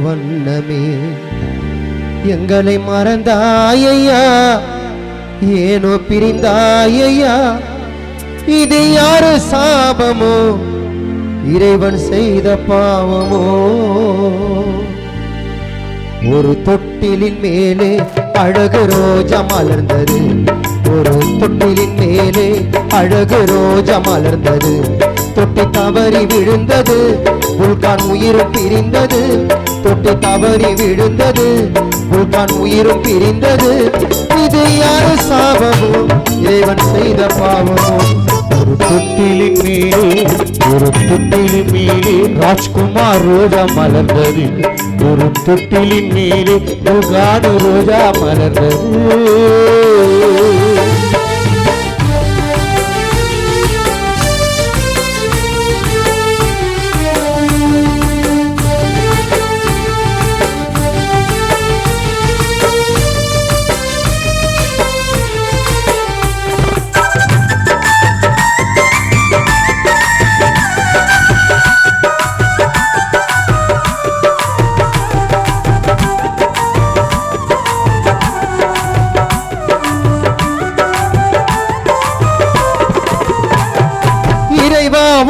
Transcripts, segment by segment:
வண்ணமே. எங்களை மறந்தாயையா, ஏனோ பிரிந்தாயையா, இது யாரு சாபமோ, இறைவன் செய்த பாவமோ? ஒரு தொட்டிலின் மேலே அழகு ரோஜா மலர்ந்தது, ஒரு தொட்டிலின் மேலே அழகு ரோஜா மலர்ந்தது. தொட்டி தவறி விழுந்தது, புல்கான் உயிரும் பிரிந்தது. தொட்டி தவறி விழுந்தது, புல்கான் உயிரும் பிரிந்தது. இது யாரு சாபமோ, இறைவன் செய்த பாவமோ? ஒரு தொட்டிலின் மேலே, ஒரு தொட்டிலின் மேலே ராஜ்குமார் ரோஜா மலர்ந்தது. ஒரு தொட்டிலின் மேலே புல்கான் ரோஜா மலர்ந்தது.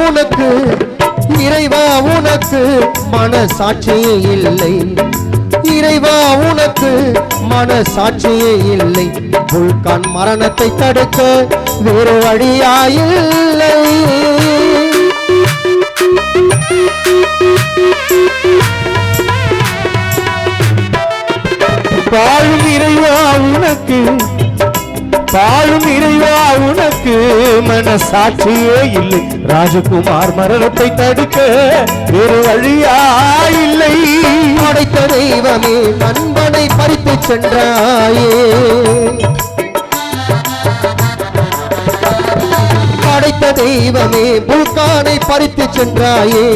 உனக்கு இறைவா, உனக்கு மனசாட்சியே இல்லை. இறைவா, உனக்கு மனசாட்சியே இல்லை. புல்கான் மரணத்தை தடுக்க வேறு வழியாயில்லை. பாழும் இறைவா உனக்கு, பாழும் இறைவா உனக்கு மனசாட்சியே இல்லை. ராஜகுமார் மரணத்தை தடுக்க வேறு வழியா இல்லை. படைத்த தெய்வமே, நண்பனை பறித்து சென்றாயே. படைத்த தெய்வமே, புல்கானை பறித்து சென்றாயே.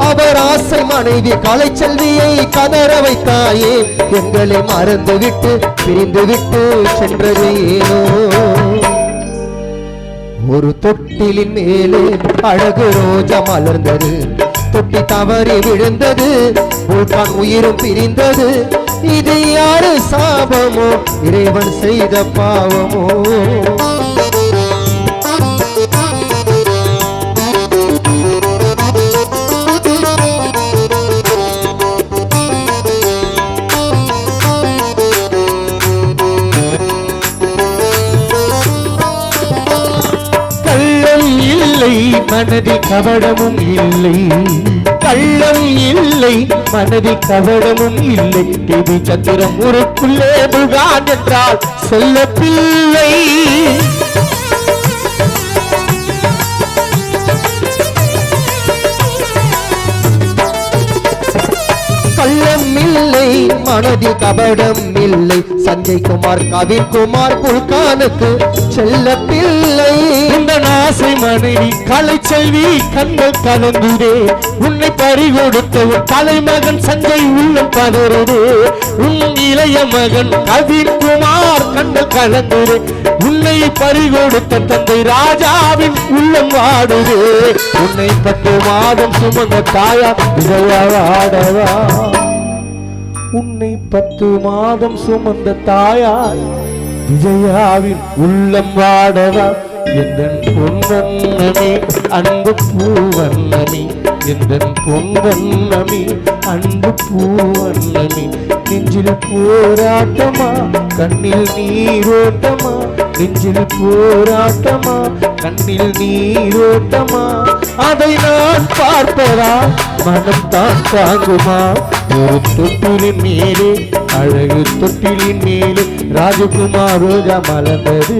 அவர் ஆசை மனைவி கலைச்செல்வியை கதற வைத்தாயே. எங்களை மறந்து விட்டு பிரிந்து விட்டு சென்றது ஏனோ? ஒரு தொட்டிலின் மேலே அழகு ரோஜா மலர்ந்தது. தொட்டி தவறி விழுந்தது, புல்கான் உயிரும் பிரிந்தது. இது யாரு சாபமோ, இறைவன் செய்த பாவமோ? மனதில் கபடமும் இல்லை, கள்ளம் இல்லை, மனதில் கபடமும் இல்லை. தேவி சந்திரம் ஊருக்குள்ளே புல்கான் என்றால் செல்ல பிள்ளை. கள்ளம் இல்லை, மனதில் கபடம் இல்லை. சஞ்சய் குமார், கவின் குமார் புல்கானுக்கு செல்ல பிள்ளை. இந்த நாசை மனைவி கலைச்செல்வி கண்கள் கலந்துதே. உன்னை பறிகொடுத்த உன் தலைமகன் சஞ்சய் உள்ளம் பதறுதே. உன் இளைய மகன் கவின் குமார் கண்கள் கலந்துதே. உன்னை பறிகொடுத்த தந்தை ராஜாவின் உள்ளம் வாடுதே. உன்னை 10 மாதம் சுமந்த தாயா விஜயவாடவா. உன்னை 10 மாதம் சுமந்த தாயாய் விஜயாவின் உள்ளம் வாடவா. எந்தன் பொன்னமே அன்பு பூவண்ணமே, எந்தன் பொன்னமே அன்பு பூவண்ணமே. நெஞ்சில் போராட்டமா, கண்ணில் நீரோட்டமா, நெஞ்சில் போராட்டமா, கண்ணில் நீரோட்டமா. அதை நான் பார்ப்பதா மனம் தான் தாங்குமா? ஒரு தொட்டிலின் மேலே, அழகு தொட்டிலின் மேலே ராஜகுமார் ரோஜா மலர்ந்தது.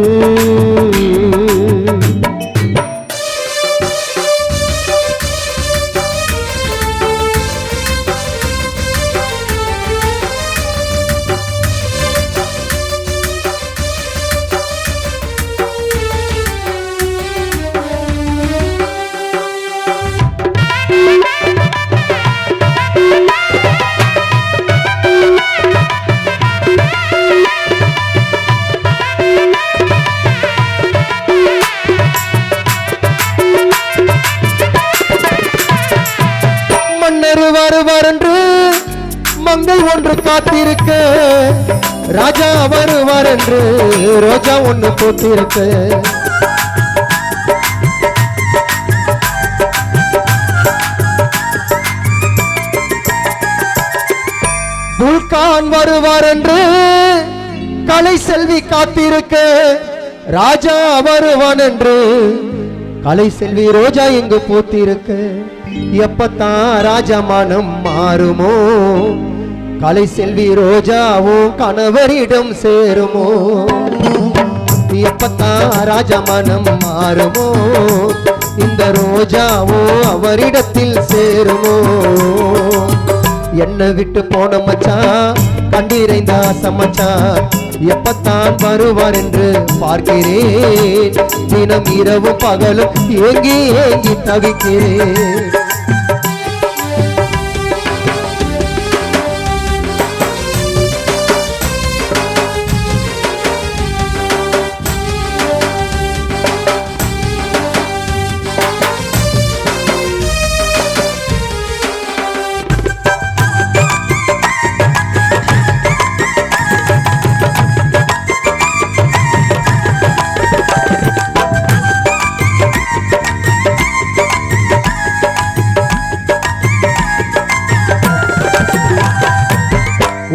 மங்கை ஒன்று காத்திருக்க ராஜா வருவார் என்று ரோஜா ஒன்று போட்டிருக்க புல்கான் வருவார் என்று கலை செல்வி காத்திருக்க ராஜா வருவான் என்று கலை செல்வி ரோஜா இங்கு பூத்திருக்க எப்பத்தான் ராஜா மனம் மாறுமோ கலை செல்வி ரோஜாவும் கணவரிடம் சேருமோ எப்பத்தான் ராஜா மனம் மாறுமோ இந்த ரோஜாவோ அவரிடத்தில் சேருமோ என்ன விட்டு போன மச்சான் கண்டிரைந்த ஆசமச்சான் எப்பத்தான் வருவார் என்று பார்க்கிறேன் தினம் இரவு பகலும் ஏங்கி ஏங்கி தவிக்கிறேன்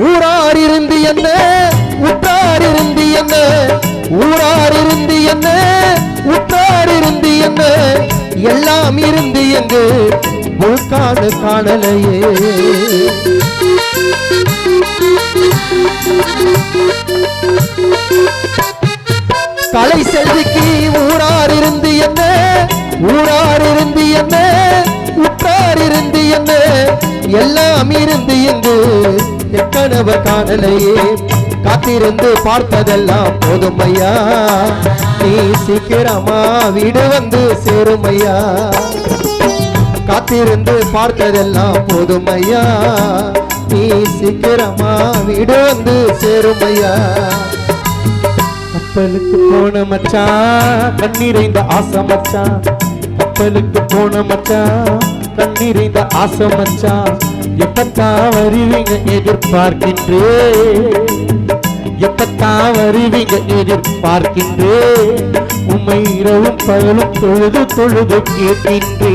ஊரார் இருந்து என்ன உற்றார் இருந்து என்ன ஊரார் இருந்து என்ன உற்றார் இருந்து என்ன எல்லாம் இருந்து எங்கு புல்கான் காணலையே கலை செல்விக்கு ஊரார் இருந்து என்ன ஊரார் இருந்து என்ன உற்றார் இருந்து என்ன எல்லாம் இருந்து எங்கு எக்கனவ காணலையே காத்திருந்து பார்த்ததெல்லாம் போதும் ஐயா நீ சீக்கிரமா வீடு வந்து சேரும் ஐயா காத்திருந்து பார்த்ததெல்லாம் போதும் ஐயா நீ சீக்கிரமா வீடு வந்து சேரும் ஐயா கப்பலுக்கு போன மச்சான் கண்ணீரைந்த ஆசை மச்சான் கப்பலுக்கு போன மச்சான் கண்ணீரைந்த ஆசை மச்சான் எப்பத்தான் வருவீங்க எதிர்பார்க்கின்றே எப்பத்தான் வருவீங்க எதிர்பார்க்கின்றே உம்மை இரவும் பகலும் தொழுது தொழுது கேட்கின்றே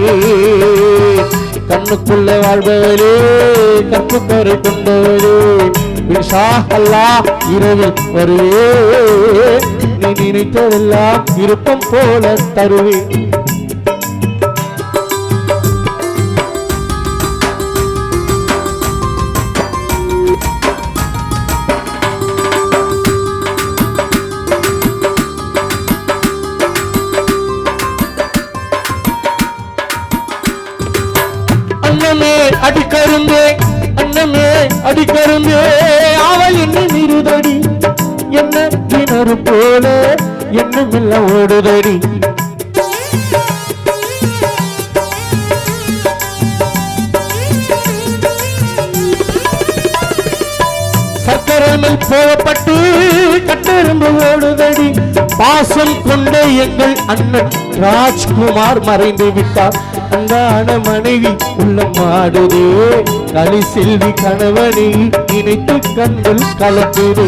கண்ணுக்குள்ள வாழ்பவரே கற்புக்கரை கொண்டவரே இன்ஷா அல்லாஹ் இரவில் வருவே நீ நினைத்ததெல்லாம் விருப்பம் போல தருவேன் அன்னமே அடிக்கருந்தே அன்னமே அடிக்கருந்தே அவள் என்ன நிறுதடி என்ன கிணறு போல என்னமில்ல ஓடுதடி சக்கரமில் போகப்பட்டு கட்டெரும்பு ஓடுதடி பாசம் கொண்ட எங்கள் அண்ணன் ராஜ்குமார் மறைந்து விட்டார் அங்கான மனைவி உள்ள மாடுதே கலை செல்வி கணவனை நினைத்து கண்கள் கலக்குது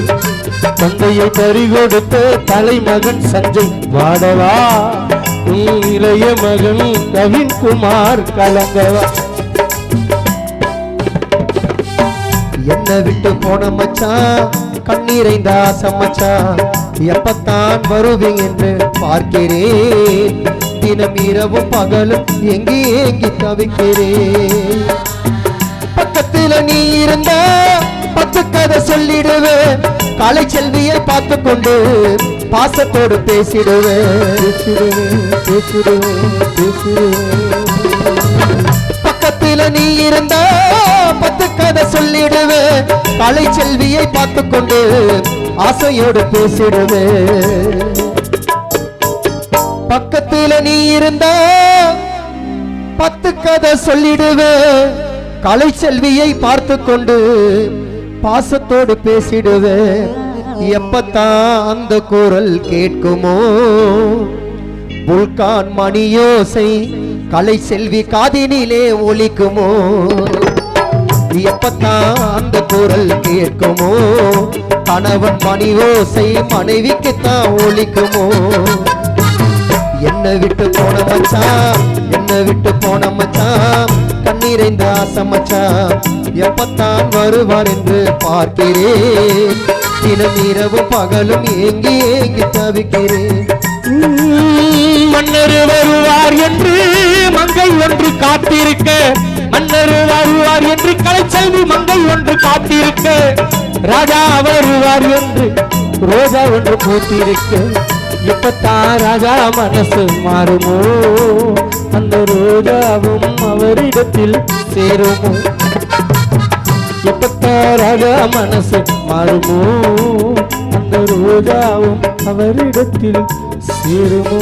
தந்தையை பறிகொடுத்த தலைமகன் சஞ்சய் வாடவா இளைய மகன் கவின்குமார் கலங்கவா என்ன விட்டு போன மச்சான் கண்ணீரைந்த ஆசை மச்சான் எப்பத்தான் வருவீங்க என்று பார்க்கிறேன் தினம் இரவும் பகலும் எங்கி ஏங்கி தவிக்கிறேன் பக்கத்துல நீ இருந்தா 10 கதை சொல்லிடுவேன் கலை செல்வியை பார்த்து கொண்டு பாசத்தோடு பேசிடுவேன் பக்கத்துல நீ இருந்தா 10 கதை சொல்லிடுவேன் கலை செல்வியை பார்த்து கொண்டு ஆசையோடு பேசிடுவேன் பக்கத்துல நீ இருந்தா 10 கதை சொல்லிடுவேன் கலை செல்வியை பார்த்து கொண்டு பாசத்தோடு பேசிடுவேன் எப்பத்தான் அந்த குரல் கேட்குமோ புல்கான் மணியோசை கலை செல்வி காதினிலே ஒலிக்குமோ எப்பத்தான் அந்த குரல் கேட்குமோ கணவன் மணி ஓசை மனைவிக்குத்தான் ஒலிக்குமோ என்னை விட்டு போன மச்சான் என்னை விட்டு போன மச்சான் கண்ணீரைந்த ஆசை மச்சான் எப்பத்தான் வருவான் என்று பார்க்கிறேன் தினம் இரவு பகலும் ஏங்கி ஏங்கி தவிக்கிறேன் மன்னர் வருவார் என்று மங்கை ஒன்று காத்திருக்க மன்னர் வருவார் என்று கலைச்செல்வி மங்கை ஒன்று காத்திருக்க ராஜா வருவார் என்று ரோஜா ஒன்று பூத்திருக்க எப்பத்தான் ராஜா மனசு மாறுமோ அந்த ரோஜாவும் அவரிடத்தில் சேருமோ எப்பத்தான் ராஜா மனசு மாறுமோ அந்த ரோஜாவும் அவரிடத்தில் சேருமோ